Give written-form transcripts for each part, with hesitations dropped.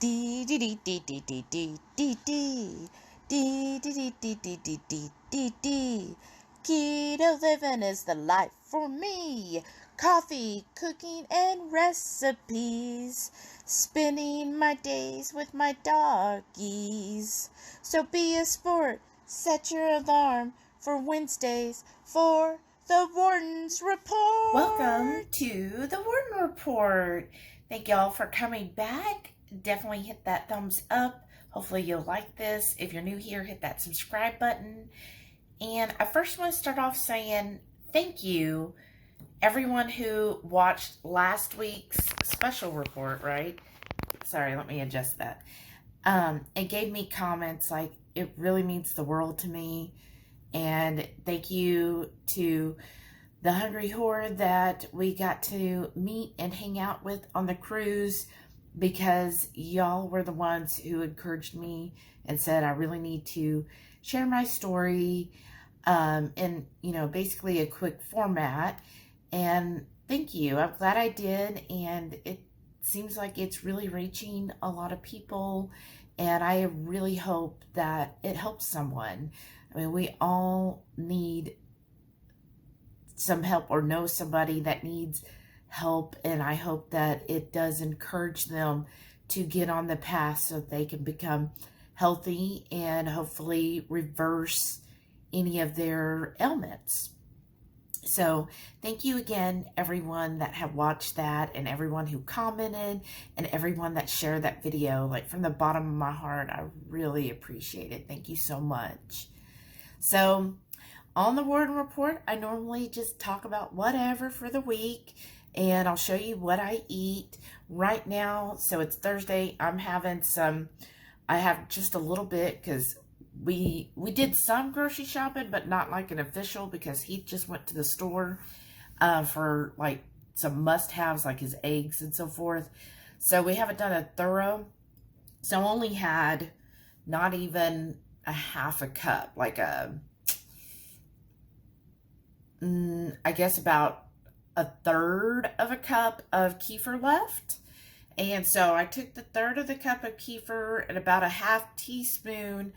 Dee dee dee dee dee dee dee dee dee dee dee dee dee dee dee dee dee dee. Keto living is the life for me. Coffee, cooking, and recipes. Spending my days with my doggies. So be a sport. Set your alarm for Wednesdays for the Warden's Report. Welcome to the Warden Report. Thank y'all for coming back. Definitely hit that thumbs up. Hopefully you'll like this. If you're new here, hit that subscribe button. And I first want to start off saying thank you everyone who watched last week's special report, right? Sorry, let me adjust that. And gave me comments. Like, it really means the world to me. And thank you to the HungryHorde that we got to meet and hang out with on the cruise, because y'all were the ones who encouraged me and said I really need to share my story in, basically a quick format. And thank you. I'm glad I did. And it seems like it's really reaching a lot of people. And I really hope that it helps someone. I mean, we all need some help or know somebody that needs help, and I hope that it does encourage them to get on the path so they can become healthy and hopefully reverse any of their ailments. So thank you again, everyone that have watched that, and everyone who commented, and everyone that shared that video. Like, from the bottom of my heart, I really appreciate it. Thank you so much. So on the Warden Report, I normally just talk about whatever for the week, and I'll show you what I eat right now. So it's Thursday. I'm having I have just a little bit because we did some grocery shopping, but not like an official, because he just went to the store for like some must-haves like his eggs and so forth. So we haven't done a thorough. So I only had not even a half a cup, like I guess about a third of a cup of kefir left. And so I took the third of the cup of kefir and about a half teaspoon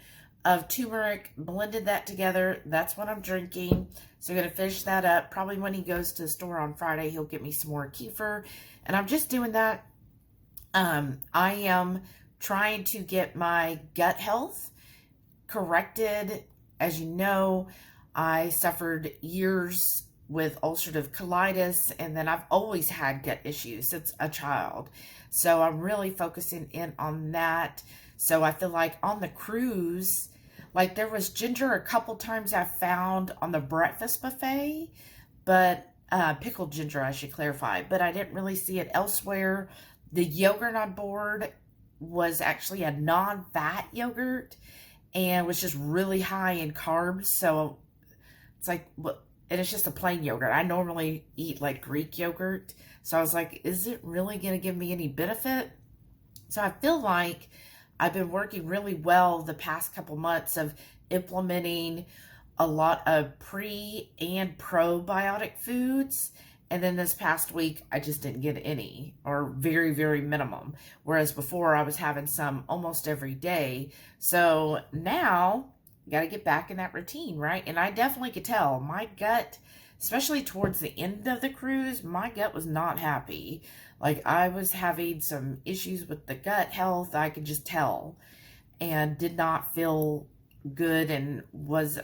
of turmeric, blended that together. That's what I'm drinking. So I'm going to finish that up. Probably when he goes to the store on Friday, he'll get me some more kefir. And I'm just doing that. I am trying to get my gut health corrected. As you know, I suffered years with ulcerative colitis, and then I've always had gut issues since a child. So I'm really focusing in on that. So I feel like on the cruise, like, there was ginger a couple times I found on the breakfast buffet, but pickled ginger, I should clarify, but I didn't really see it elsewhere. The yogurt on board was actually a non-fat yogurt, and was just really high in carbs. So it's like, and it's just a plain yogurt. I normally eat like Greek yogurt. So I was like, is it really going to give me any benefit? So I feel like I've been working really well the past couple months of implementing a lot of pre and probiotic foods. And then this past week, I just didn't get any, or very, very minimum. Whereas before, I was having some almost every day. So now, you got to get back in that routine, right? And I definitely could tell my gut, especially towards the end of the cruise, my gut was not happy. Like, I was having some issues with the gut health. I could just tell, and did not feel good, and was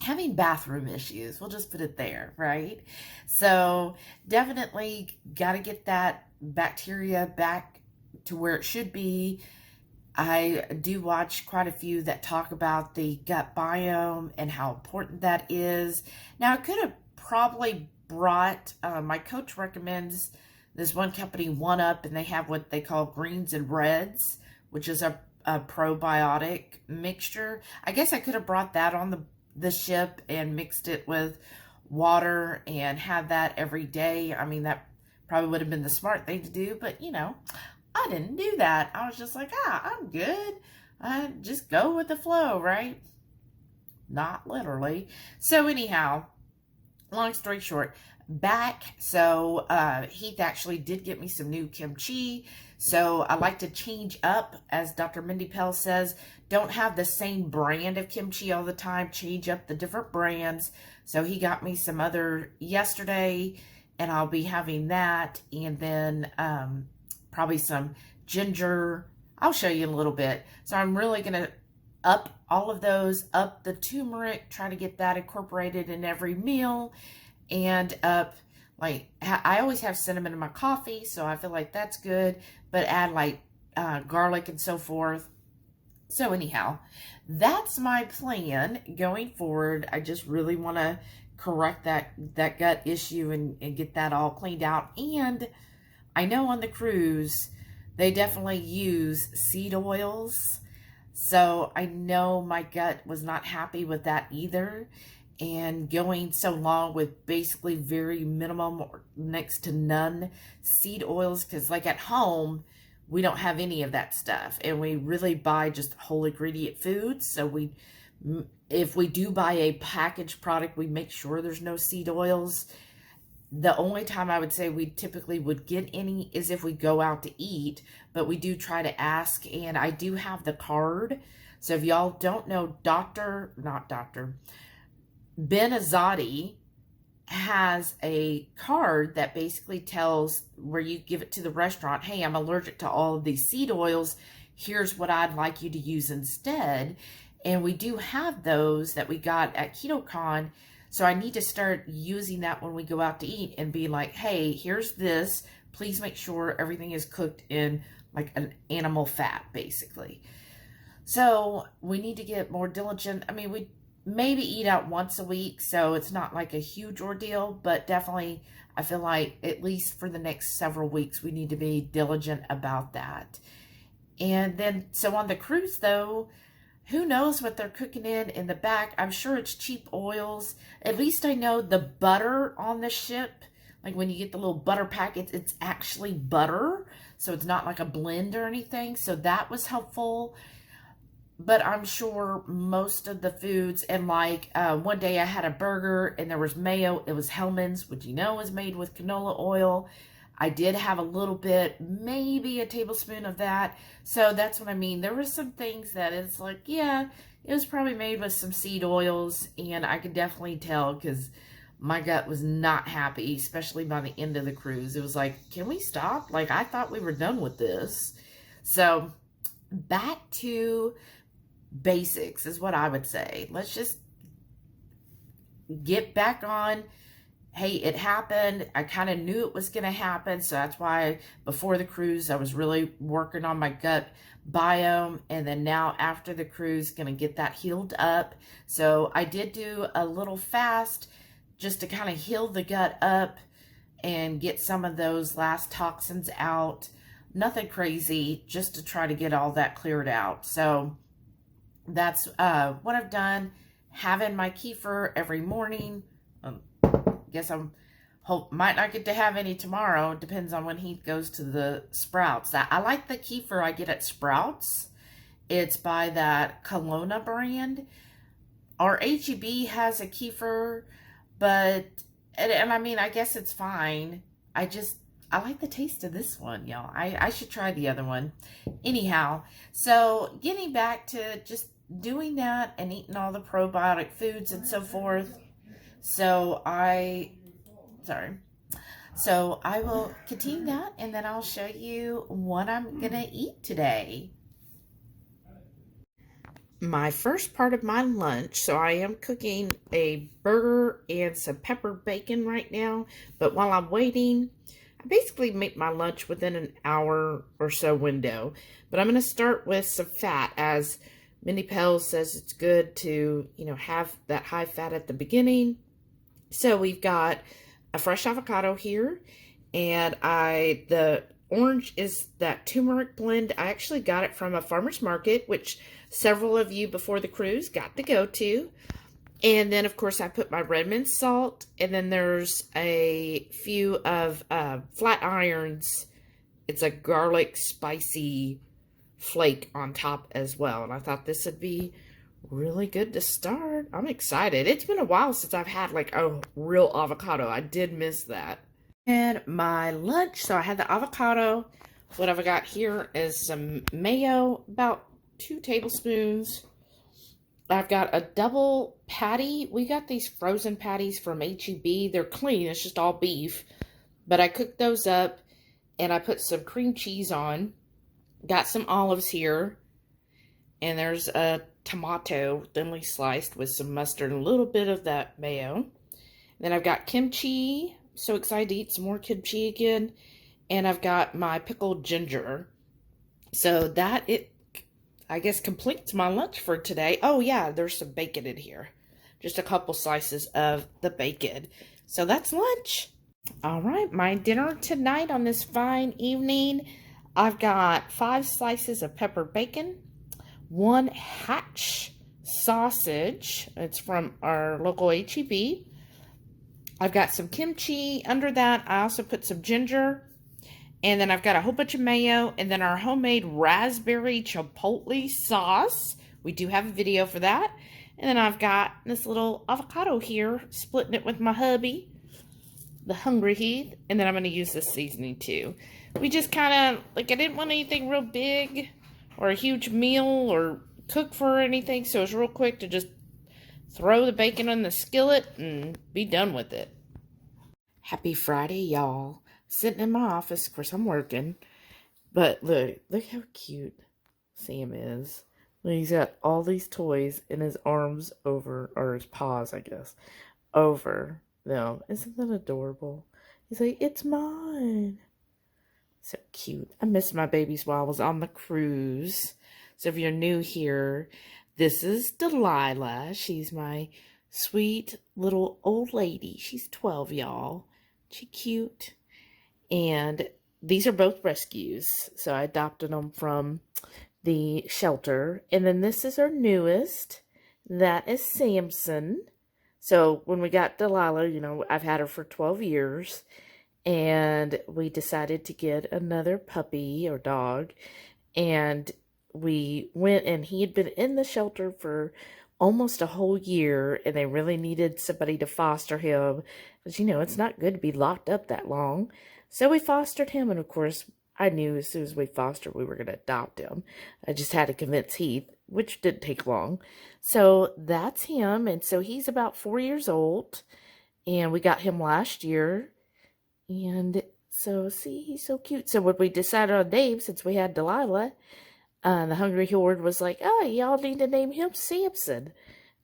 having bathroom issues. We'll just put it there, right? So definitely got to get that bacteria back to where it should be. I do watch quite a few that talk about the gut biome and how important that is. Now, I could have probably brought, my coach recommends this one company, One Up, and they have what they call greens and reds, which is a probiotic mixture. I guess I could have brought that on the ship and mixed it with water and had that every day. I mean, that probably would have been the smart thing to do, but I didn't do that. I was just like, I'm good. I just go with the flow, right? Not literally. So anyhow, long story short, back. So Heath actually did get me some new kimchi. So I like to change up, as Dr. Mindy Pell says, don't have the same brand of kimchi all the time. Change up the different brands. So he got me some other yesterday, and I'll be having that. And then probably some ginger. I'll show you in a little bit. So I'm really going to up all of those, up the turmeric, try to get that incorporated in every meal, and up, like, I always have cinnamon in my coffee, so I feel like that's good, but add like garlic and so forth. So anyhow, that's my plan going forward. I just really want to correct that gut issue and get that all cleaned out. And I know on the cruise, they definitely use seed oils. So I know my gut was not happy with that either. And going so long with basically very minimum or next to none seed oils, because like at home, we don't have any of that stuff, and we really buy just whole ingredient foods. So if we do buy a packaged product, we make sure there's no seed oils. The only time I would say we typically would get any is if we go out to eat, but we do try to ask, and I do have the card. So if y'all don't know, Ben Azadi has a card that basically tells, where you give it to the restaurant, hey, I'm allergic to all of these seed oils. Here's what I'd like you to use instead. And we do have those that we got at KetoCon. So I need to start using that when we go out to eat and be like, hey, here's this. Please make sure everything is cooked in like an animal fat, basically. So we need to get more diligent. I mean, we maybe eat out once a week, so it's not like a huge ordeal, but definitely I feel like at least for the next several weeks, we need to be diligent about that. And then, so on the cruise though, who knows what they're cooking in the back? I'm sure it's cheap oils. At least I know the butter on the ship, like when you get the little butter packets, it's actually butter. So it's not like a blend or anything. So that was helpful. But I'm sure most of the foods, and like one day I had a burger and there was mayo. It was Hellmann's, which you know is made with canola oil. I did have a little bit, maybe a tablespoon of that. So that's what I mean. There were some things that it's like, yeah, it was probably made with some seed oils. And I could definitely tell because my gut was not happy, especially by the end of the cruise. It was like, can we stop? Like, I thought we were done with this. So back to basics is what I would say. Let's just get back on. Hey, it happened. I kind of knew it was going to happen. So that's why before the cruise, I was really working on my gut biome. And then now after the cruise, going to get that healed up. So I did do a little fast just to kind of heal the gut up and get some of those last toxins out. Nothing crazy, just to try to get all that cleared out. So that's what I've done. Having my kefir every morning. Guess might not get to have any tomorrow. Depends on when he goes to the Sprouts. I like the kefir I get at Sprouts. It's by that Kelowna brand. Our HEB has a kefir, but and I mean, I guess it's fine. I like the taste of this one, y'all. I should try the other one. Anyhow, so getting back to just doing that and eating all the probiotic foods and so forth. So I will continue that, and then I'll show you what I'm going to eat today. My first part of my lunch, so I am cooking a burger and some pepper bacon right now, but while I'm waiting, I basically make my lunch within an hour or so window. But I'm going to start with some fat, as Mindy Pell says it's good to, have that high fat at the beginning. So we've got a fresh avocado here, and the orange is that turmeric blend. I actually got it from a farmer's market, which several of you before the cruise got to go to. And then, of course, I put my Redmond salt, and then there's a few of flat irons. It's a garlic spicy flake on top as well, and I thought this would be really good to start. I'm excited. It's been a while since I've had like a real avocado. I did miss that. And my lunch, so I had the avocado. What I've got here is some mayo, about 2 tablespoons. I've got a double patty. We got these frozen patties from HEB. They're clean. It's just all beef. But I cooked those up and I put some cream cheese on. Got some olives here. And there's a tomato thinly sliced with some mustard and a little bit of that mayo. Then I've got kimchi. So excited to eat some more kimchi again. And I've got my pickled ginger. So that, I guess, completes my lunch for today. Oh yeah, there's some bacon in here. Just a couple slices of the bacon. So that's lunch. All right, my dinner tonight on this fine evening. I've got 5 slices of peppered bacon. 1 hatch sausage. It's from our local HEB. I've got some kimchi. Under that, I also put some ginger. And then I've got a whole bunch of mayo. And then our homemade raspberry chipotle sauce. We do have a video for that. And then I've got this little avocado here, splitting it with my hubby, the HungryHeath. And then I'm going to use this seasoning too. We just kind of, like, I didn't want anything real big or a huge meal or cook for anything. So it's real quick to just throw the bacon on the skillet and be done with it. Happy Friday, y'all. Sitting in my office. Of course, I'm working. But look how cute Sam is. He's got all these toys in his arms over, or his paws, I guess, over them. Isn't that adorable? He's like, it's mine. So cute. I missed my babies while I was on the cruise. So if you're new here, this is Delilah. She's my sweet little old lady. She's 12, y'all. She cute. And these are both rescues. So I adopted them from the shelter. And then this is our newest. That is Samson. So when we got Delilah, you know, I've had her for 12 years. And we decided to get another puppy or dog. And we went, and he had been in the shelter for almost a whole year. And they really needed somebody to foster him. Because, you know, it's not good to be locked up that long. So we fostered him. And, of course, I knew as soon as we fostered, we were going to adopt him. I just had to convince Heath, which didn't take long. So that's him. And so he's about 4 years old. And we got him last year. And so, see, he's so cute. So when we decided on name, since we had Delilah, the HungryHorde was like, oh, y'all need to name him Samson.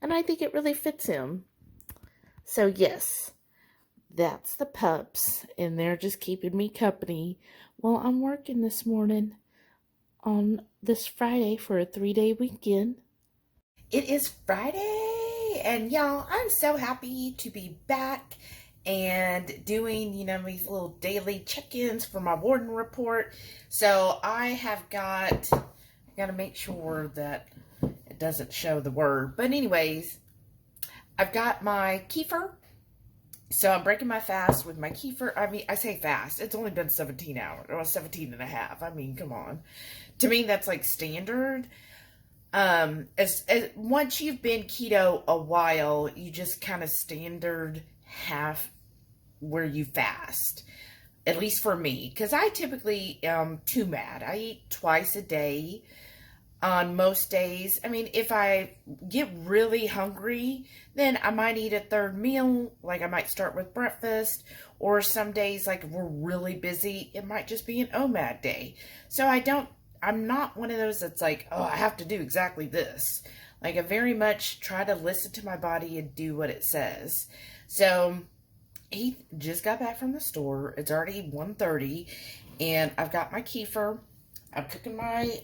And I think it really fits him. So, yes, that's the pups. And they're just keeping me company while I'm working this morning on this Friday for a 3-day weekend. It is Friday. And, y'all, I'm so happy to be back and doing, you know, these little daily check-ins for my Warden report. So I have got to make sure that it doesn't show the word. But anyways, I've got my kefir. So I'm breaking my fast with my kefir. I mean, I say fast. It's only been 17 hours, or 17 and a half. I mean, come on. To me, that's like standard. Once you've been keto a while, you just kind of standard half where you fast, at least for me, because I typically am too mad. I eat twice a day on most days. I mean, if I get really hungry, then I might eat a third meal, like I might start with breakfast, or some days, like if we're really busy, it might just be an OMAD day. So I'm not one of those that's like, oh, I have to do exactly this. Like, I very much try to listen to my body and do what it says. So he just got back from the store. It's already 1:30, and I've got my kefir. I'm cooking my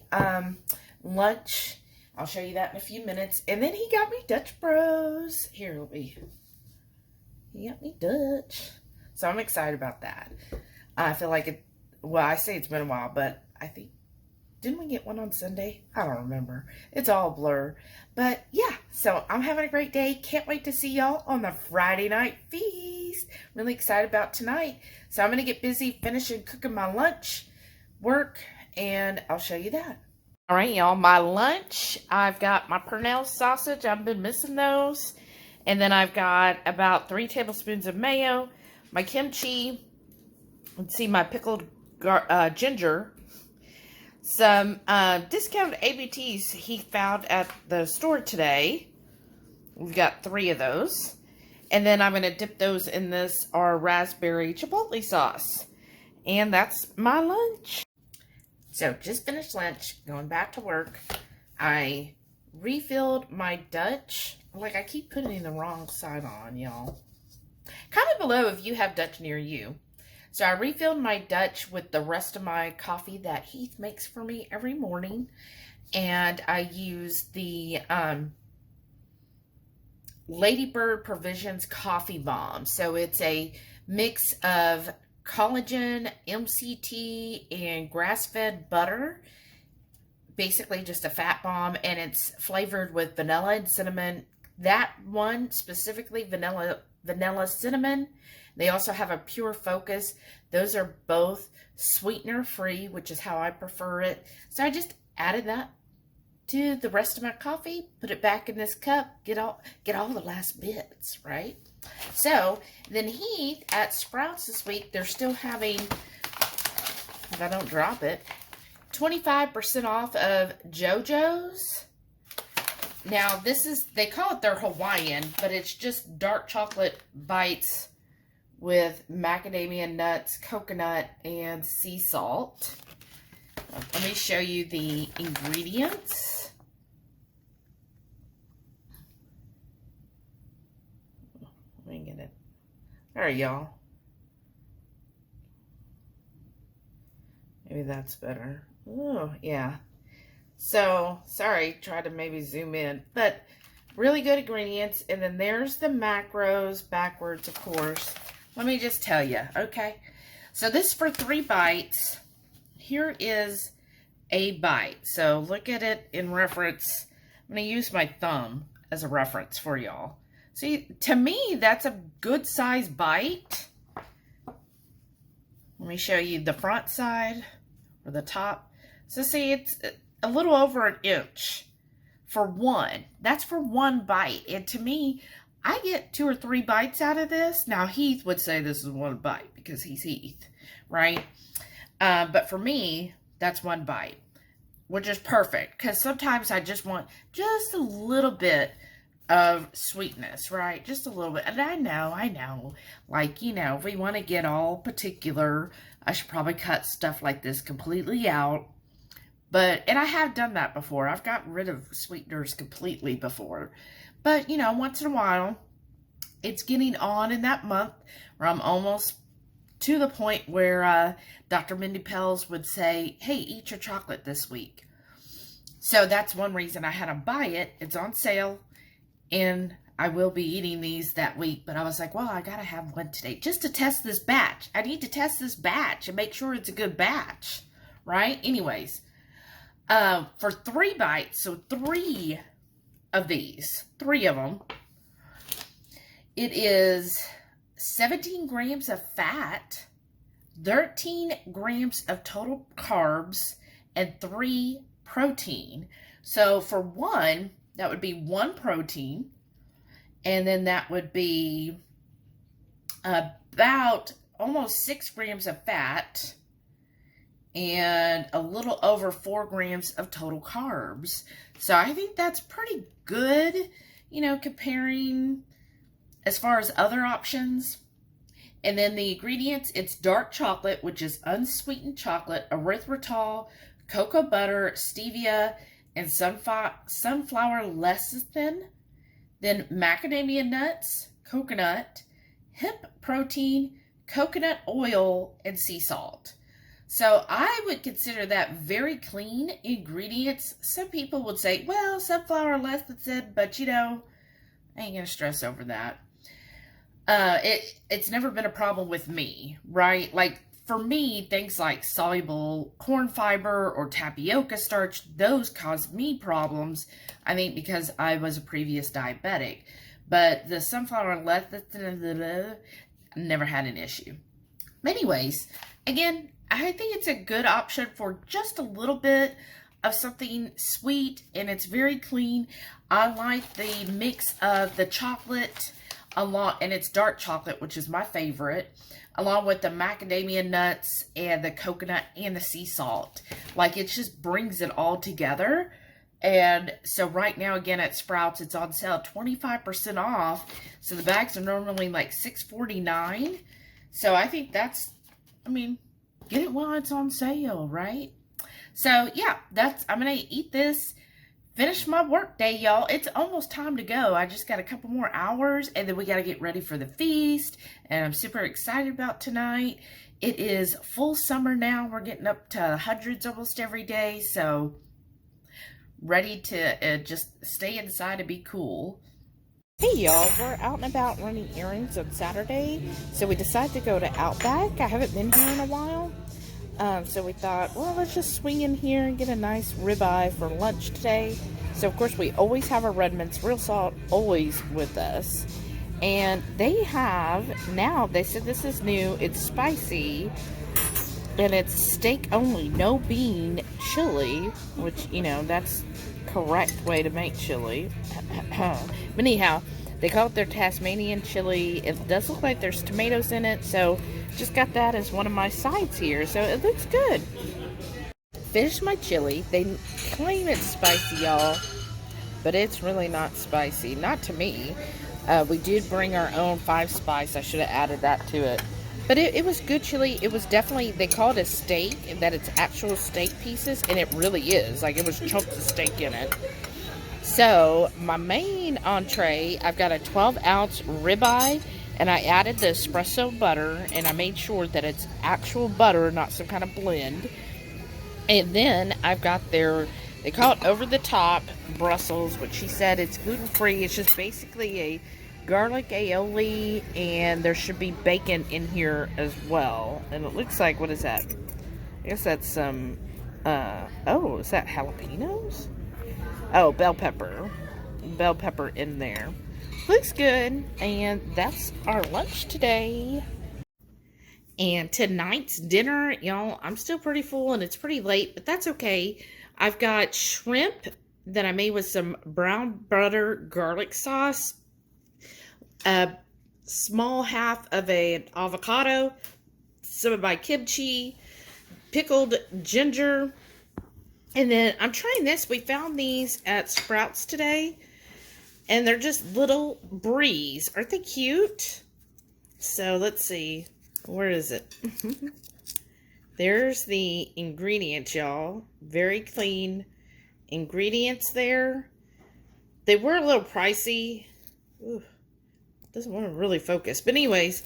lunch. I'll show you that in a few minutes. And then he got me Dutch Bros. Here, he got me Dutch. So I'm excited about that. I feel like I say it's been a while, but I think, didn't we get one on Sunday? I don't remember. It's all a blur. But yeah, so I'm having a great day. Can't wait to see y'all on the Friday night feast. Really excited about tonight. So I'm going to get busy finishing cooking my lunch, work, and I'll show you that. All right, y'all, my lunch, I've got my Pernell sausage. I've been missing those. And then I've got about 3 tablespoons of mayo, my kimchi, let's see, my pickled ginger, some discounted ABTs he found at the store today. We've got 3 of those. And then I'm going to dip those in this, our raspberry chipotle sauce. And that's my lunch. So, just finished lunch, going back to work. I refilled my Dutch. Like, I keep putting the wrong side on, y'all. Comment below if you have Dutch near you. So, I refilled my Dutch with the rest of my coffee that Heath makes for me every morning. And I use the Ladybird Provisions Coffee Bomb. So, it's a mix of collagen, MCT, and grass-fed butter. Basically just a fat bomb, and it's flavored with vanilla and cinnamon. That one specifically, vanilla cinnamon. They also have a pure focus. Those are both sweetener free, which is how I prefer it. So I just added that to the rest of my coffee, put it back in this cup, get all the last bits, right? So then Heath at Sprouts this week, they're still having, if I don't drop it, 25% off of JoJo's. Now this is, they call it their Hawaiian, but it's just dark chocolate bites with macadamia nuts, coconut, and sea salt. Let me show you the ingredients. Let me get it. There, y'all. Maybe that's better. Oh, yeah. So, sorry, try to maybe zoom in. But, really good ingredients. And then there's the macros, backwards, of course. Let me just tell you, okay? So, this is for 3 bites. Here is a bite. So, look at it in reference. I'm going to use my thumb as a reference for y'all. See, to me, that's a good size bite. Let me show you the front side or the top. So see, it's a little over an inch for one. That's for one bite. And to me, I get 2 or 3 bites out of this. Now, Heath would say this is one bite because he's Heath, right? But for me, that's one bite, which is perfect. Because sometimes I just want just a little bit of sweetness, right? Just a little bit. And I know, like, you know, if we want to get all particular, I should probably cut stuff like this completely out. But, and I have done that before. I've gotten rid of sweeteners completely before. But, you know, once in a while, it's getting on in that month where I'm almost to the point where Dr. Mindy Pelz would say, hey, eat your chocolate this week. So that's one reason I had to buy it. It's on sale. And I will be eating these that week. But I was like, well, I got to have one today just to test this batch. I need to test this batch and make sure it's a good batch, right? Anyways, for 3 bites, so 3 of these, 3 of them, it is 17 grams of fat, 13 grams of total carbs, and 3 protein. So for one, that would be 1 protein, and then that would be about almost 6 grams of fat, and a little over 4 grams of total carbs. So I think that's pretty good, you know, comparing as far as other options. And then the ingredients, it's dark chocolate, which is unsweetened chocolate, erythritol, cocoa butter, stevia, and sunflower lecithin, then macadamia nuts, coconut, hemp protein, coconut oil, and sea salt. So I would consider that very clean ingredients. Some people would say, well, sunflower lecithin, but you know, I ain't gonna stress over that. It's never been a problem with me, right? Like, for me, things like soluble corn fiber or tapioca starch, those cause me problems, I think, because I was a previous diabetic. But the sunflower lecithin, never had an issue. Anyways, again, I think it's a good option for just a little bit. of something sweet, and it's very clean. I like the mix of the chocolate and it's dark chocolate, which is my favorite, along with the macadamia nuts and the coconut and the sea salt. Like, it just brings it all together. And so right now, again, at Sprouts, it's on sale 25% off. So the bags are normally like $6.49. So I think that's, I mean, get it while it's on sale, right? So yeah, I'm going to eat this, finish my work day, y'all. It's almost time to go. I just got a couple more hours, and then we got to get ready for the feast. And I'm super excited about tonight. It is full summer now. We're getting up to hundreds almost every day. So ready to just stay inside and be cool. Hey y'all, we're out and about running errands on Saturday, so we decided to go to Outback. I haven't been here in a while, so we thought, well, let's just swing in here and get a nice ribeye for lunch today. So of course we always have our Redmond's real salt always with us, and they have now, they said this is new, it's spicy, and it's steak only, no bean chili, which, you know, that's correct way to make chili. But anyhow, they call it their Tasmanian chili. It does look like there's tomatoes in it, so just got that as one of my sides here, so it looks good. Finished my chili. They claim it's spicy, y'all, but it's really not spicy, not to me. We did bring our own 5 spice. I should have added that to it. But it was good chili. It was definitely, they call it a steak, and that it's actual steak pieces, and it really is. Like, it was chunks of steak in it. So, my main entree, I've got a 12-ounce ribeye, and I added the espresso butter, and I made sure that it's actual butter, not some kind of blend. And then I've got they call it over-the-top Brussels, which she said it's gluten-free. It's just basically a garlic aioli, and there should be bacon in here as well. And it looks like, what is that? I guess that's some, oh, is that jalapenos? Oh, bell pepper. Bell pepper in there. Looks good. And that's our lunch today. And tonight's dinner, y'all, I'm still pretty full and it's pretty late, but that's okay. I've got shrimp that I made with some brown butter garlic sauce, a small half of an avocado, some of my kimchi, pickled ginger, and then I'm trying this. We found these at Sprouts today, and they're just little breeze. Aren't they cute? So let's see. Where is it? There's the ingredients, y'all. Very clean ingredients there. They were a little pricey. Ooh. Doesn't want to really focus. But anyways,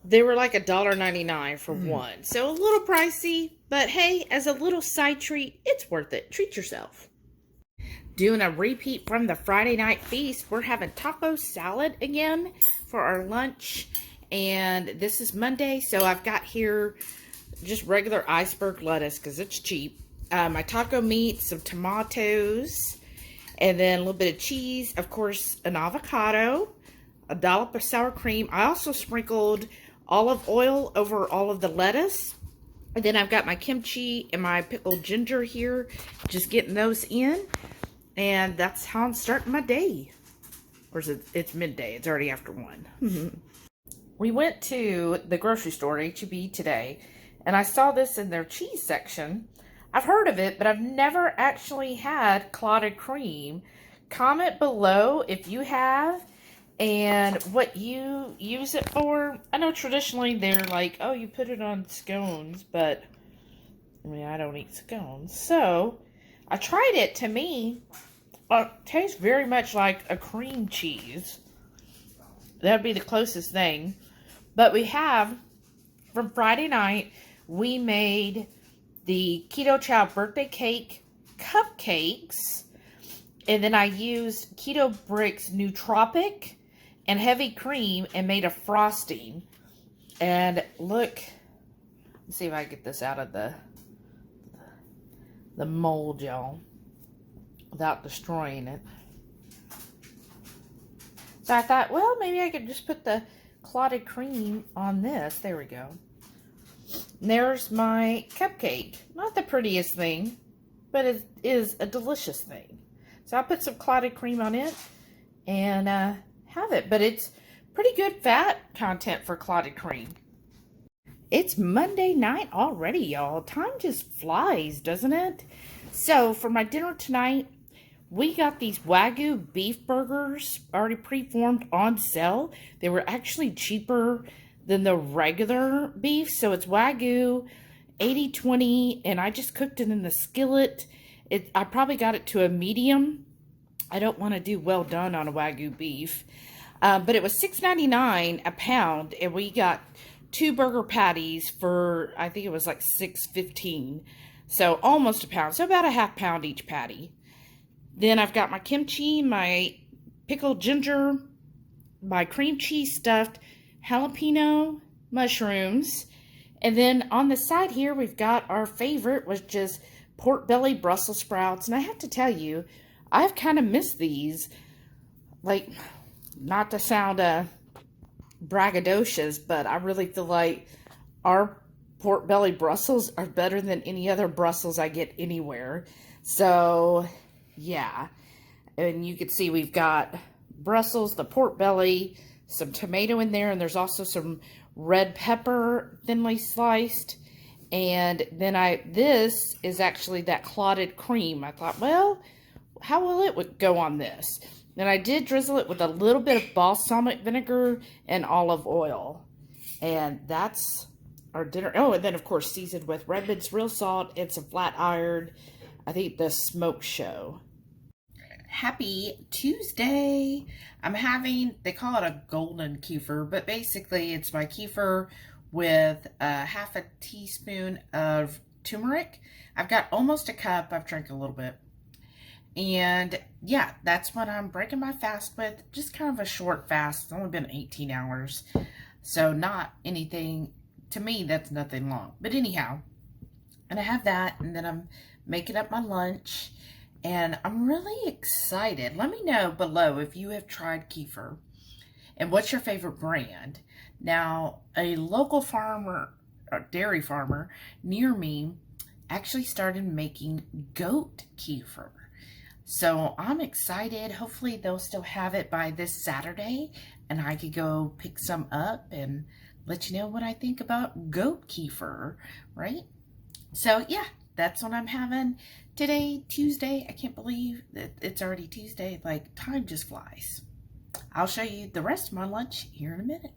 they were like $1.99 for one. So a little pricey. But hey, as a little side treat, it's worth it. Treat yourself. Doing a repeat from the Friday night feast. We're having taco salad again for our lunch. And this is Monday. So I've got here just regular iceberg lettuce because it's cheap. My taco meat, some tomatoes, and then a little bit of cheese. Of course, an avocado. A dollop of sour cream. I also sprinkled olive oil over all of the lettuce. And then I've got my kimchi and my pickled ginger here. Just getting those in. And that's how I'm starting my day. Or is it's midday. It's already after 1. We went to the grocery store, H-E-B, today. And I saw this in their cheese section. I've heard of it, but I've never actually had clotted cream. Comment below if you have, and what you use it for. I know traditionally they're like, oh, you put it on scones, but I mean, I don't eat scones. So I tried it. To me, it tastes very much like a cream cheese. That'd be the closest thing. But we have, from Friday night, we made the Ketochow birthday cake cupcakes. And then I used Keto Bricks Nootropic and heavy cream and made a frosting. And look, let's see if I can get this out of the mold, y'all, without destroying it. So I thought, well, maybe I could just put the clotted cream on this. There we go. And there's my cupcake. Not the prettiest thing, but it is a delicious thing. So I'll put some clotted cream on it and have it. But it's pretty good fat content for clotted cream. It's Monday night already, y'all. Time just flies, doesn't it? So for my dinner tonight, we got these Wagyu beef burgers already preformed on sale. They were actually cheaper than the regular beef. So it's Wagyu 80/20, and I just cooked it in the skillet. I probably got it to a medium. I don't want to do well done on a Wagyu beef. But it was $6.99 a pound, and we got 2 burger patties for, I think it was like $6.15. So almost a pound. So about a half pound each patty. Then I've got my kimchi, my pickled ginger, my cream cheese stuffed jalapeno mushrooms. And then on the side here, we've got our favorite, which is pork belly Brussels sprouts. And I have to tell you, I've kind of missed these. Like, not to sound braggadocious, but I really feel like our pork belly Brussels are better than any other Brussels I get anywhere. So, yeah. And you can see we've got Brussels, the pork belly, some tomato in there, and there's also some red pepper thinly sliced. And then this is actually that clotted cream. I thought, well, how will it go on this? Then I did drizzle it with a little bit of balsamic vinegar and olive oil. And that's our dinner. Oh, and then, of course, seasoned with Redmond's real salt and some flat iron. I think the smoke show. Happy Tuesday. I'm having, they call it a golden kefir, but basically it's my kefir with half a teaspoon of turmeric. I've got almost a cup. I've drank a little bit. And yeah, that's what I'm breaking my fast with. Just kind of a short fast. It's only been 18 hours. So not anything, to me, that's nothing long. But anyhow, and I have that, and then I'm making up my lunch. And I'm really excited. Let me know below if you have tried kefir. And what's your favorite brand? Now, a local farmer, or dairy farmer, near me actually started making goat kefir. So I'm excited. Hopefully they'll still have it by this Saturday, and I could go pick some up and let you know what I think about goat kefir, right? So yeah, that's what I'm having today, Tuesday. I can't believe that it's already Tuesday. Like, time just flies. I'll show you the rest of my lunch here in a minute.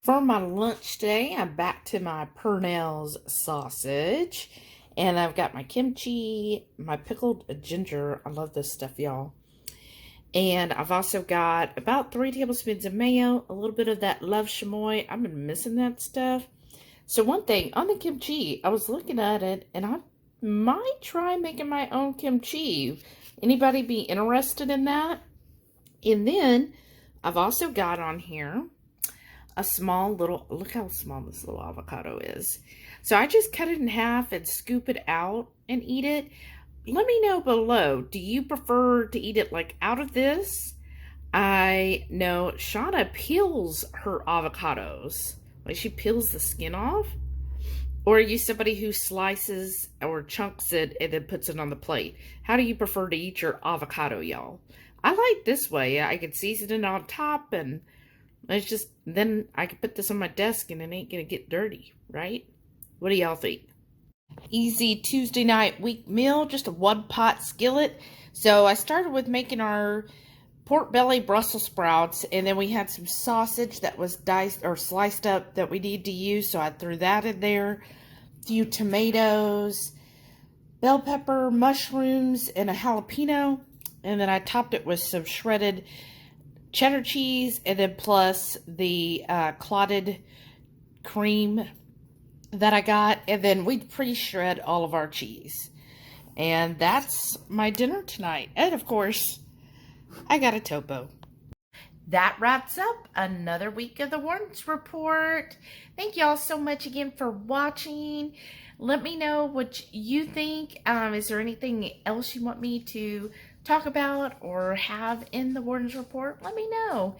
For my lunch today, I'm back to my Purnell's sausage. And I've got my kimchi, my pickled ginger. I love this stuff, y'all. And I've also got about 3 tablespoons of mayo, a little bit of that love chamoy. I've been missing that stuff. So one thing, on the kimchi, I was looking at it, and I might try making my own kimchi. Anybody be interested in that? And then I've also got on here a small little, look how small this little avocado is. So I just cut it in half and scoop it out and eat it. Let me know below, do you prefer to eat it like out of this? I know Shauna peels her avocados. Like, she peels the skin off. Or are you somebody who slices or chunks it and then puts it on the plate? How do you prefer to eat your avocado, y'all? I like this way. I can season it on top, and it's just, then I can put this on my desk and it ain't gonna get dirty, right? What do y'all think? Easy Tuesday night week meal, just a 1-pot skillet. So I started with making our pork belly Brussels sprouts, and then we had some sausage that was diced or sliced up that we need to use, so I threw that in there. A few tomatoes, bell pepper, mushrooms, and a jalapeno, and then I topped it with some shredded cheddar cheese, and then plus the clotted cream that I got, and then we pre-shred all of our cheese. And that's my dinner tonight. And of course, I got a topo. That wraps up another week of the Warden's Report. Thank y'all so much again for watching. Let me know what you think. Is there anything else you want me to talk about or have in the Warden's Report, let me know.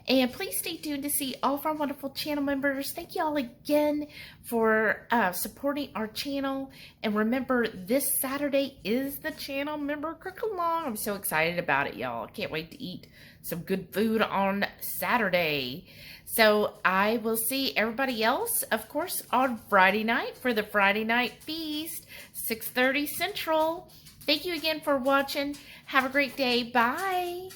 And please stay tuned to see all of our wonderful channel members. Thank you all again for supporting our channel. And remember, this Saturday is the channel member cook-along. I'm so excited about it, y'all. Can't wait to eat some good food on Saturday. So I will see everybody else, of course, on Friday night for the Friday night feast, 6:30 Central. Thank you again for watching. Have a great day. Bye.